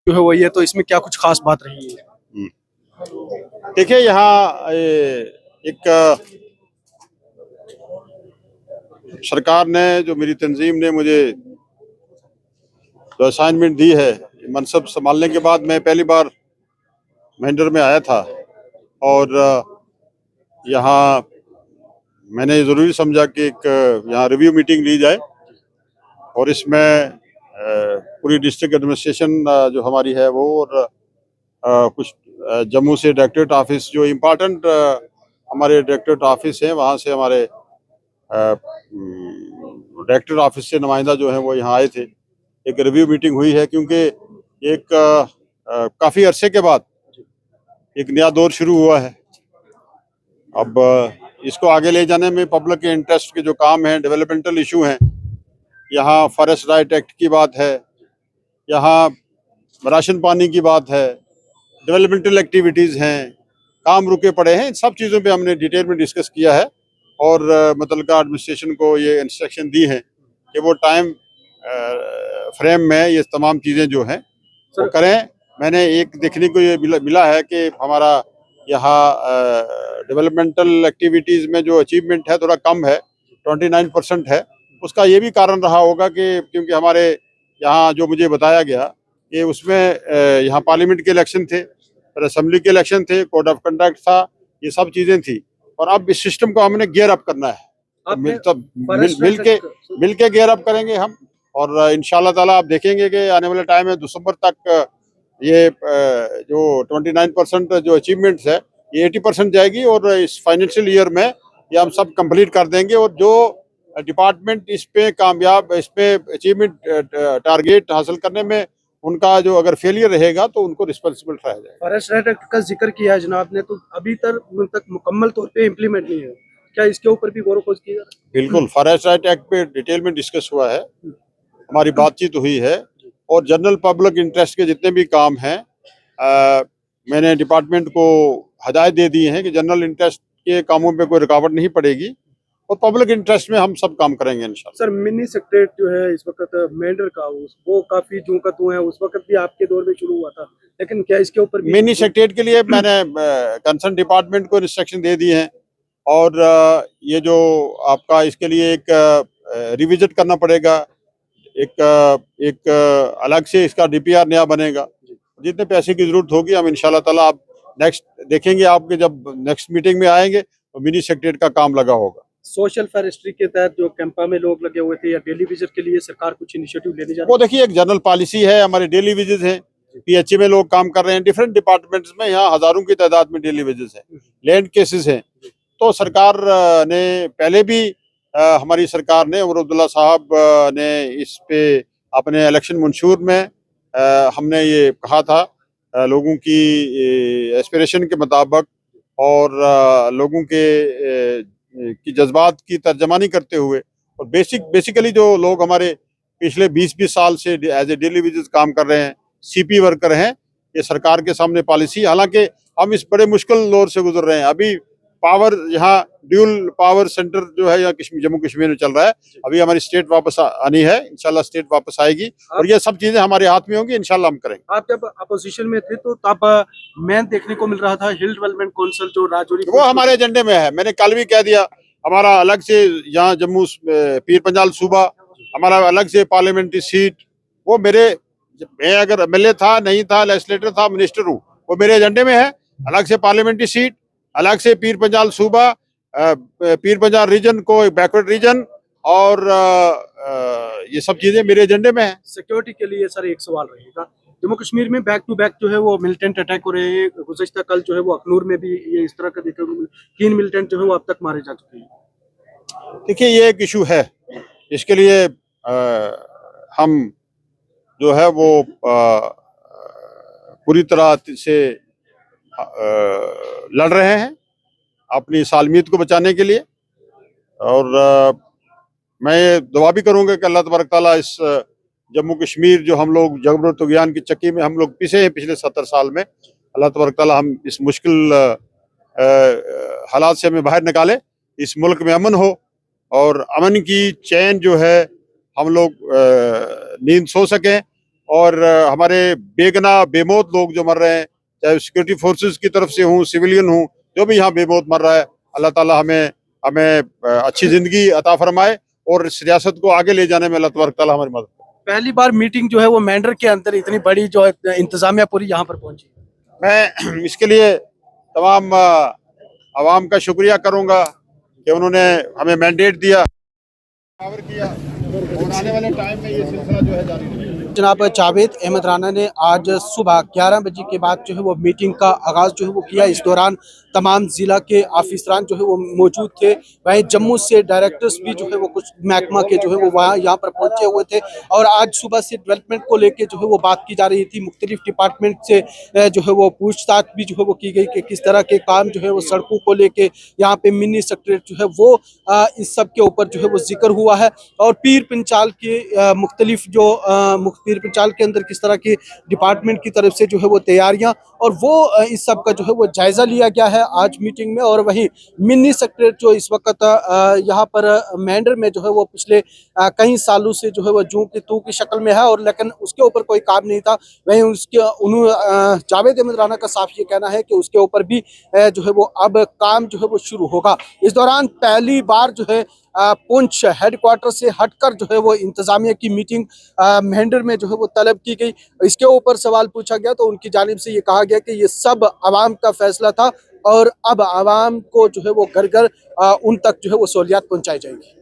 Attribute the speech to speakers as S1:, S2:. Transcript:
S1: जो है वही है, तो इसमें क्या कुछ खास बात रही है?
S2: देखिए, यहाँ एक सरकार ने, जो मेरी तंजीम ने मुझे जो असाइनमेंट दी है, मनसब संभालने के बाद मैं पहली बार महेंद्र में आया था और यहाँ मैंने ज़रूरी समझा कि एक यहाँ रिव्यू मीटिंग ली जाए और इसमें पूरी डिस्ट्रिक्ट एडमिनिस्ट्रेशन जो हमारी है वो, और कुछ जम्मू से डायरेक्टरेट ऑफिस, जो इम्पोर्टेंट हमारे डायरेक्टरेट ऑफिस हैं, वहाँ से हमारे डायरेक्टर ऑफिस से नुमाइंदा जो है वो यहाँ आए थे। एक रिव्यू मीटिंग हुई है क्योंकि एक काफ़ी अरसे के बाद एक नया दौर शुरू हुआ है। अब इसको आगे ले जाने में पब्लिक के इंटरेस्ट के जो काम हैं, डेवलपमेंटल इशू हैं, यहाँ फॉरेस्ट राइट एक्ट की बात है, यहाँ राशन पानी की बात है, डेवलपमेंटल एक्टिविटीज़ हैं, काम रुके पड़े हैं, इन सब चीज़ों पे हमने डिटेल में डिस्कस किया है और मुतल्लिका एडमिनिस्ट्रेशन को ये इंस्ट्रक्शन दी है कि वो टाइम फ्रेम में ये तमाम चीज़ें जो हैं वो करें। मैंने एक देखने को ये मिला है कि हमारा यहाँ डेवलपमेंटल एक्टिविटीज़ में जो अचीवमेंट है थोड़ा कम है, 29% है। उसका ये भी कारण रहा होगा कि क्योंकि हमारे यहाँ जो मुझे बताया गया कि उसमें यहाँ पार्लियामेंट के इलेक्शन थे, फिर असेंबली के इलेक्शन थे, कोड ऑफ कंडक्ट था, ये सब चीज़ें थी और अब इस सिस्टम को हमने गियर अप करना है। मिल के गियर अप करेंगे हम और इंशाल्लाह ताला आप देखेंगे कि आने वाले टाइम में दिसंबर तक ये जो 29% जो अचीवमेंट्स है ये 80% जाएगी और इस फाइनेंशियल ईयर में ये हम सब कंप्लीट कर देंगे और जो डिपार्टमेंट इस पे कामयाब, इस पे अचीवमेंट टारगेट हासिल करने में उनका जो अगर फेलियर रहेगा तो उनको रिस्पॉन्सिबल ठहराया जाएगा।
S1: फॉरेस्ट राइट एक्ट का जिक्र किया है जनाब ने, तो अभी तक मुकम्मल तौर पे इम्प्लीमेंट नहीं है, क्या इसके ऊपर भी गौर खोज किया जा रहा है?
S2: बिल्कुल, फॉरेस्ट राइट एक्ट पे डिटेल में डिस्कस हुआ है, हमारी बातचीत हुई है और जनरल पब्लिक इंटरेस्ट के जितने भी काम हैं मैंने डिपार्टमेंट को हदायत दे दी हैं कि जनरल इंटरेस्ट के कामों पे कोई रुकावट नहीं पड़ेगी और पब्लिक इंटरेस्ट में हम सब काम करेंगे इंशाल्लाह।
S1: सर, मिनी सेक्रेटरीट जो है इस वक्त मेंढर का, वो काफी जू का तू है, उस वक्त भी आपके दौर में शुरू हुआ था, लेकिन क्या इसके ऊपर
S2: मिनी सेक्रेटरीट के लिए मैंने कंसर्न डिपार्टमेंट को इंस्ट्रक्शन दे दिए हैं और ये जो आपका इसके लिए एक रिविजिट करना पड़ेगा, एक अलग से इसका डीपीआर नया बनेगा। जितने पैसे की जरूरत होगी हम इंशाल्लाह ताला आप नेक्स्ट देखेंगे, आपके जब नेक्स्ट मीटिंग में आएंगे तो मिनी सेक्रेटरीट का काम लगा होगा।
S1: सोशल फॉरेस्ट्री के तहत जो कैंपा में लोग लगे हुए थे या डेली विजिट के लिए सरकार कुछ इनिशिएटिव लेने जा रही है?
S2: वो देखिए, एक जनरल पॉलिसी है, हमारे डेली विजिट है, पीएचई में लोग काम कर रहे हैं, डिफरेंट डिपार्टमेंट्स में यहाँ हजारों की तादाद में डेली विजिट है, लैंड केसेस हैं। तो सरकार ने पहले भी हमारी सरकार ने, उमर अब्दुल्ला साहब ने इस पे अपने इलेक्शन मंशूर में हमने ये कहा था लोगों की एस्पिरेशन के मुताबिक और लोगों के की जज्बात की तर्जमानी करते हुए और बेसिकली जो लोग हमारे पिछले 20-20 साल से एज ए डेली विजिट काम कर रहे हैं, सीपी वर्कर हैं, ये सरकार के सामने पॉलिसी। हालांकि हम इस बड़े मुश्किल दौर से गुजर रहे हैं, अभी पावर यहाँ ड्यूल पावर सेंटर जो है यहाँ जम्मू कश्मीर में चल रहा है, अभी हमारी स्टेट वापस आनी है, इंशाल्लाह स्टेट वापस आएगी और ये सब चीजें हमारे हाथ में होंगी, इंशाल्लाह हम करेंगे।
S1: आप जब अपोजिशन में थे तो तब मैं देखने को मिल रहा था हिल डेवलपमेंट काउंसिल जो राजौरी,
S2: वो हमारे एजेंडे में है। मैंने कल भी कह दिया, हमारा अलग से यहाँ जम्मू पीर पंजाल सूबा, हमारा अलग से पार्लियामेंट्री सीट, वो मैं अगर एमएलए था, नहीं था, लेजिस्लेटर था, मिनिस्टर हूँ, वो मेरे एजेंडे में है। अलग से पार्लियामेंट्री सीट, अलग से पीर पंजाल सूबा, पीर पंजाल रीजन को एक बैकवर्ड रीजन और ये सब चीजें मेरे एजेंडे में है।
S1: सिक्योरिटी के लिए सर एक सवाल रहेगा, जम्मू कश्मीर में बैक टू बैक जो है वो मिलिटेंट अटैक हो रहे हैं। गुज़श्ता कल जो है वो अखनूर में भी ये इस तरह का देखने को 3 मिलिटेंट जो है वो अब तक मारे जा चुके हैं।
S2: देखिए, ये एक इशू है, इसके लिए हम जो है वो पूरी तरह से लड़ रहे हैं अपनी सालमियत को बचाने के लिए और मैं ये दुआ भी करूंगा कि अल्लाह तबारक ताला इस जम्मू कश्मीर जो हम लोग जबर तुग़यान की चक्की में हम लोग पिसे हैं पिछले 70 साल में, अल्लाह तबारक ताला हम इस मुश्किल हालात से हमें बाहर निकाले, इस मुल्क में अमन हो और अमन की चैन जो है हम लोग नींद सो सकें और हमारे बेगना बेमौत लोग जो मर रहे हैं, चाहे सिक्योरिटी फोर्सेस की तरफ से हूँ, सिविलियन हूँ, जो भी यहाँ बेमौत मर रहा है, अल्लाह ताला हमें हमें अच्छी जिंदगी अता फरमाए और इस रियासत को आगे ले जाने में अल्लाह तबारक तआला हमारी मदद करे।
S1: पहली बार मीटिंग जो है वो मेंढर के अंदर इतनी बड़ी जो है इंतजामिया पूरी यहाँ पर पहुंची।
S2: मैं इसके लिए तमाम आवाम का शुक्रिया करूंगा कि उन्होंने हमें मैंडेट दिया, पावर किया और आने वाले टाइम में ये सिलसिला जो है जारी रहेगा।
S1: जनाब जावेद अहमद राना ने आज सुबह 11 बजे के बाद जो है वो मीटिंग का आगाज जो है वो किया। इस दौरान तमाम जिला के ऑफिसरान जो है वो मौजूद थे। वहीं जम्मू से डायरेक्टर्स भी जो है वो कुछ महकमा के जो है वो वहाँ यहाँ पर पहुंचे हुए थे और आज सुबह से डेवलपमेंट को लेके जो है वो बात की जा रही थी। मुख्तलिफ डिपार्टमेंट से जो है वो पूछताछ भी जो है वो की गई कि किस तरह के काम जो है वो सड़कों को लेके यहाँ पे मिनी सेक्रेटरीट जो है वो इस सब के ऊपर जो है वो जिक्र हुआ है और पीर पंचाल के मुख्तलिफ जो पीर पंचाल के अंदर किस तरह की डिपार्टमेंट की तरफ से जो है वो तैयारियां और वो इस सब का जो है वो जायजा लिया गया है आज मीटिंग में। और वहीं मिनी सेक्रेटरीट जो इस वक्त यहाँ पर मेंढर में जो है वो पिछले कई सालों से जो है वो जू की तू की शक्ल में है और लेकिन उसके ऊपर कोई काम नहीं था। वहीं उसके जावेद अहमद राना का साफ ये कहना है कि उसके ऊपर भी जो है वो अब काम जो है वो शुरू होगा। इस दौरान पहली बार जो है पुंछ हेडक्वार्टर से हटकर जो है वो इंतजामिया की मीटिंग मेंढर में जो है वो तलब की गई। इसके ऊपर सवाल पूछा गया तो उनकी जानिब से ये कहा गया कि ये सब आवाम का फैसला था और अब आवाम को जो है वो घर घर उन तक जो है वो सहूलियात पहुंचाई जाएगी।